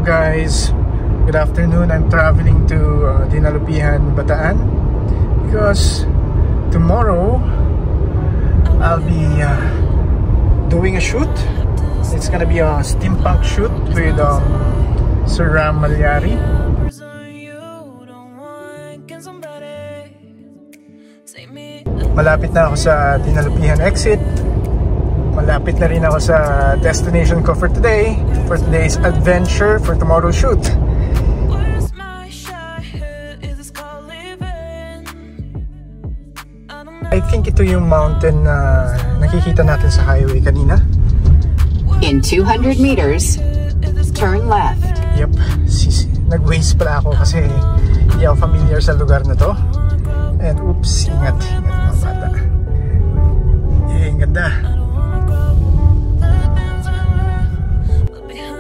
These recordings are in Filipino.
guys, good afternoon. I'm traveling to Dinalupihan, Bataan because tomorrow I'll be doing a shoot. It's gonna be a steampunk shoot with Sir Ram Malyari. Malapit na ako sa Dinalupihan exit. Malapit na rin ako sa destination ko for today, for today's adventure, for tomorrow's shoot. I think ito yung mountain na nakikita natin sa highway kanina. In 200 meters, turn left. Yep, nag-waze pala ako kasi hindi ako familiar sa lugar na to. And oops, ingat mga bata. Ang ganda.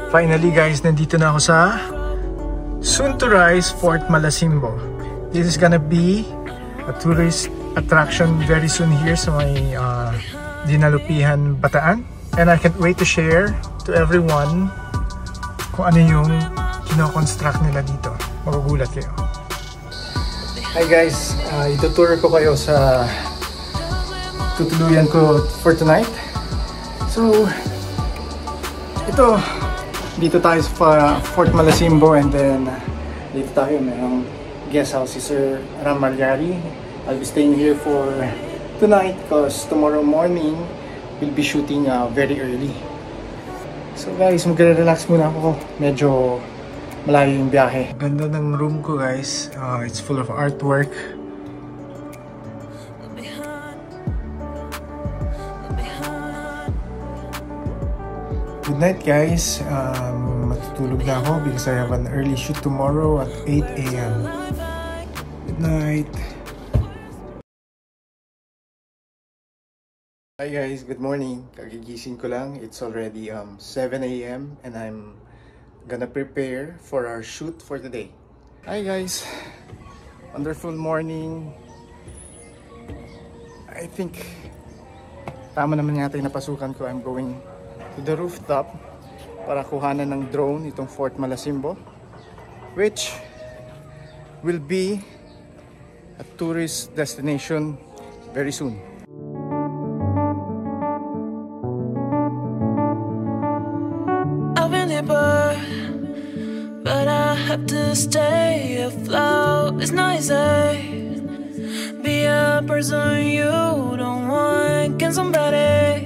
Finally guys, nandito na ako sa soon to rise Fort Malasimbo. This is gonna be a tourist attraction very soon here sa may Dinalupihan, Bataan. And I can't wait to share to everyone kung ano yung kino-construct nila dito. Magugulat kayo. Hi guys, itutour ko kayo sa tutuluyan ko for tonight. So, ito, dito tayo sa Fort Malasimbo and then dito tayo mayroong guest house si Sir Ram Malyari. I'll be staying here for tonight because tomorrow morning we'll be shooting very early. So guys, magre-relax muna ako. Medyo malayo yung biyahe. Ganda ng room ko guys. It's full of artwork. Good night guys. Matutulog na ako because I have an early shoot tomorrow at 8 AM. Good night. Hi guys, good morning. Kagigising ko lang. It's already 7 AM and I'm gonna prepare for our shoot for today. Hi guys. Wonderful morning. I think tama naman yata yung napasukan ko. I'm going to the rooftop para kuhanan ng drone itong Fort Malasimbo, which will be a tourist destination very soon. I've been here but I have to stay afloat. It's not easy. Be a person you don't want. Can somebody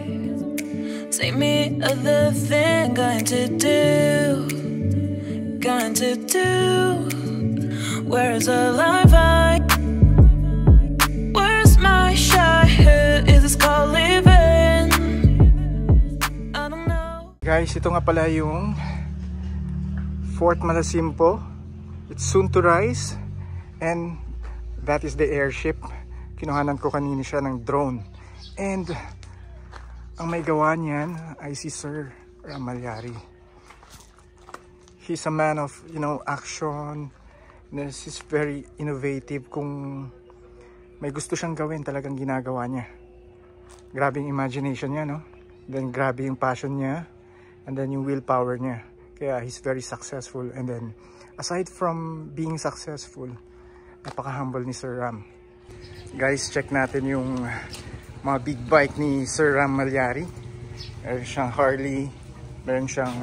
take me other thing? Going to do. Where's the life where's my childhood? Is this called living? I don't know. Guys, ito nga pala yung Fort Malasimbo. It's soon to rise and that is the airship. Kinuhanan ko kanina siya ng drone and ang may gawa niyan ay si Sir Ram Malyari. He's a man of, action. He's very innovative. Kung may gusto siyang gawin, talagang ginagawa niya. Grabe yung imagination niya, no? Then grabe yung passion niya. And then yung willpower niya. Kaya he's very successful. And then, aside from being successful, napaka-humble ni Sir Ram. Guys, check natin yung mga big bike ni Sir Ram Malyari. Meron siyang Harley, meron siyang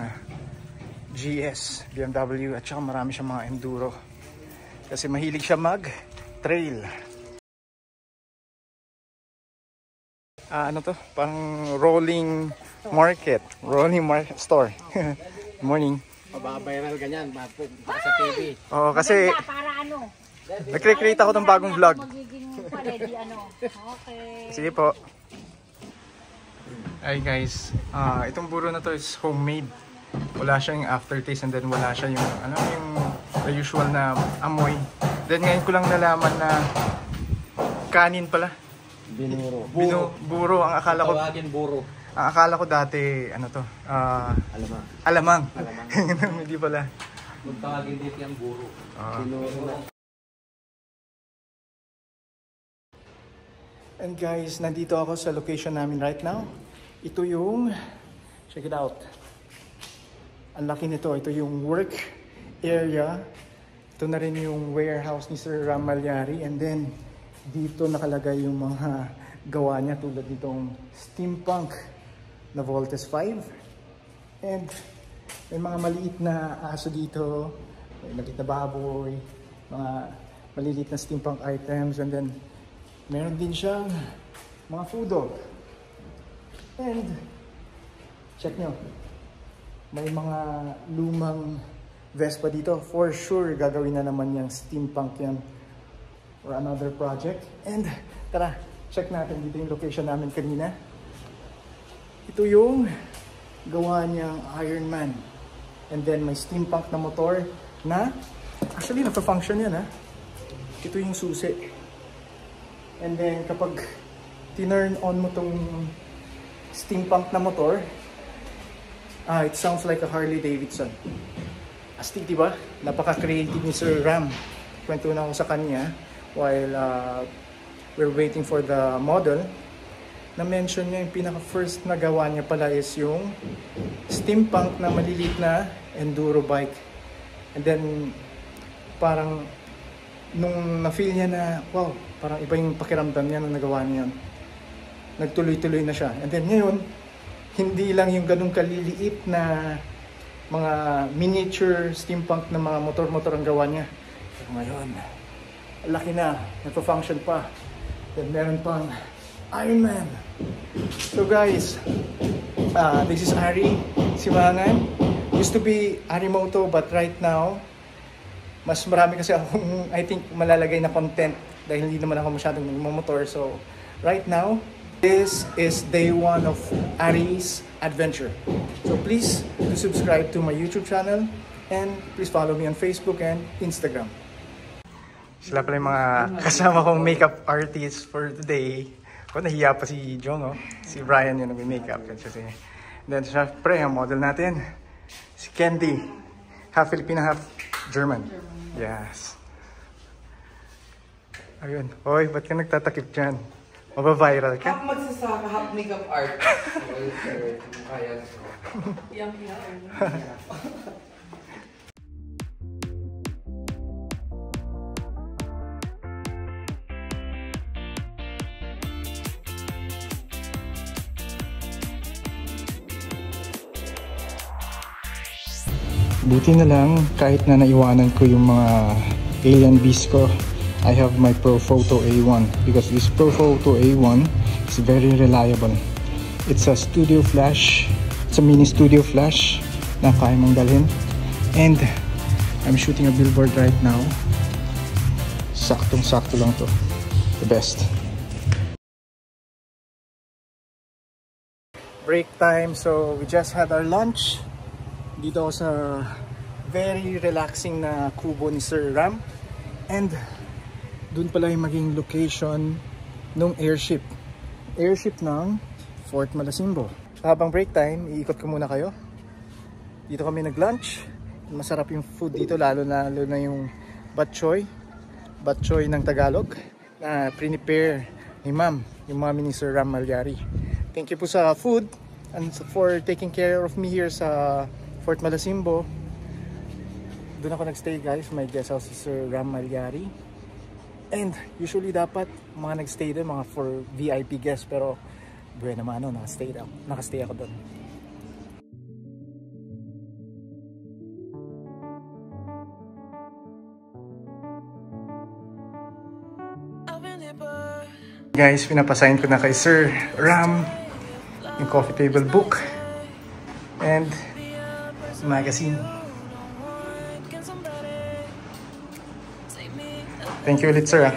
GS, BMW, at saka marami siyang mga enduro. Kasi mahilig siya mag-trail. Ano to? Parang rolling market, store. Good morning. Mababiral ganyan, sa TV. Oo, kasi para ano? nagre-create ako ng bagong vlog. Ready, ano? Okay. Sige po. Ay guys, itong buro na to is homemade. Wala siyang aftertaste and then wala siya yung the usual na amoy. Then ngayon ko lang nalaman na kanin pala. Binuro. Buro. Ang akala ko Tawagin buro. Ang akala ko dati ano to? Alamang. Hindi pala. Kung tawagin dito yung buro. Binuro. And guys, nandito ako sa location namin right now. Ito yung, check it out. Ang laki nito. Ito yung work area. Ito na rin yung warehouse ni Sir Ram Malyari. And then, dito nakalagay yung mga gawa niya tulad nitong steampunk na Voltes 5. And may mga maliit na aso dito. May maliit na baboy. Mga maliliit na steampunk items. And then, meron din siyang mga food dog. And, check nyo. May mga lumang Vespa dito. For sure, gagawin na naman yung steampunk yan. Or another project. And, tara, check natin dito yung location namin kanina. Ito yung gawa niyang Iron Man. And then, may steampunk na motor na, actually, nagpa-function yan, ha? Ito yung susi. And then, kapag tinurn on mo tong steampunk na motor, it sounds like a Harley Davidson. Astig, diba? Napaka-creative ni Sir Ram. Kwento na ako sa kanya while we're waiting for the model. Na-mention niya yung pinaka-first na gawa niya pala is yung steampunk na maliliit na enduro bike. And then, parang nung na-feel niya na, wow, parang iba yung pakiramdam niya nung nagawa niya yun. Nagtuloy-tuloy na siya. And then ngayon, hindi lang yung ganung kaliliit na mga miniature steampunk na mga motor-motor ang gawa niya. So ngayon, laki na, nagpa-function pa. Then meron pang Iron Man. So guys, this is Ari Simangan. Used to be Arimoto, but right now, mas marami kasi akong, I think, malalagay na content dahil hindi naman ako masyadong nagmamotor. So, right now, this is day 1 of Ari's adventure. So, please do subscribe to my YouTube channel and please follow me on Facebook and Instagram. Sila pala yung mga kasama kong makeup artist for today. O, nahiya pa si Jong, oh. Si Brian yung nag-makeup. Then, syempre, ang model natin, si Candy. Half Filipino, half German. Yes. Ayun. Hoy, ba't ka nagtatakip dyan? Mabaviral ka? Half magsasaka, half makeup art. Kaya Yang Buti na lang, kahit na naiwanan ko yung mga alien beast ko, I have my Profoto A1 because this Profoto A1 is very reliable. It's a studio flash, it's a mini studio flash na kaya mong dalhin. And I'm shooting a billboard right now. Saktong-sakto lang to. The best. Break time, so we just had our lunch. Dito ako sa very relaxing na kubo ni Sir Ram. And dun pala yung maging location ng airship. Airship ng Fort Malasimbo. Habang break time, iikot ko muna kayo. Dito kami nag-lunch. Masarap yung food dito, lalo na yung batchoy. Batchoy ng Tagalog na prepare ni Ma'am, yung mami ni Sir Ram Malyari. Thank you po sa food and for taking care of me here sa Fort Malasimbo. Doon ako nagstay guys, my guest house is Sir Ram Malyari. And usually dapat mga nagstay doon, mga for VIP guests, pero buhay naman ano, nakastay ako doon. Guys, pinapasign ko na kay Sir Ram yung coffee table book and magazine. Thank you ulit, sir.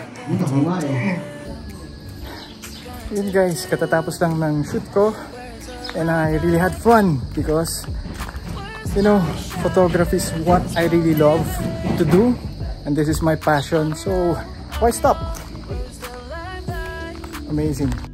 Yun guys, katatapos lang ng shoot ko and I really had fun because you know, photography is what I really love to do and this is my passion, so why stop? Amazing.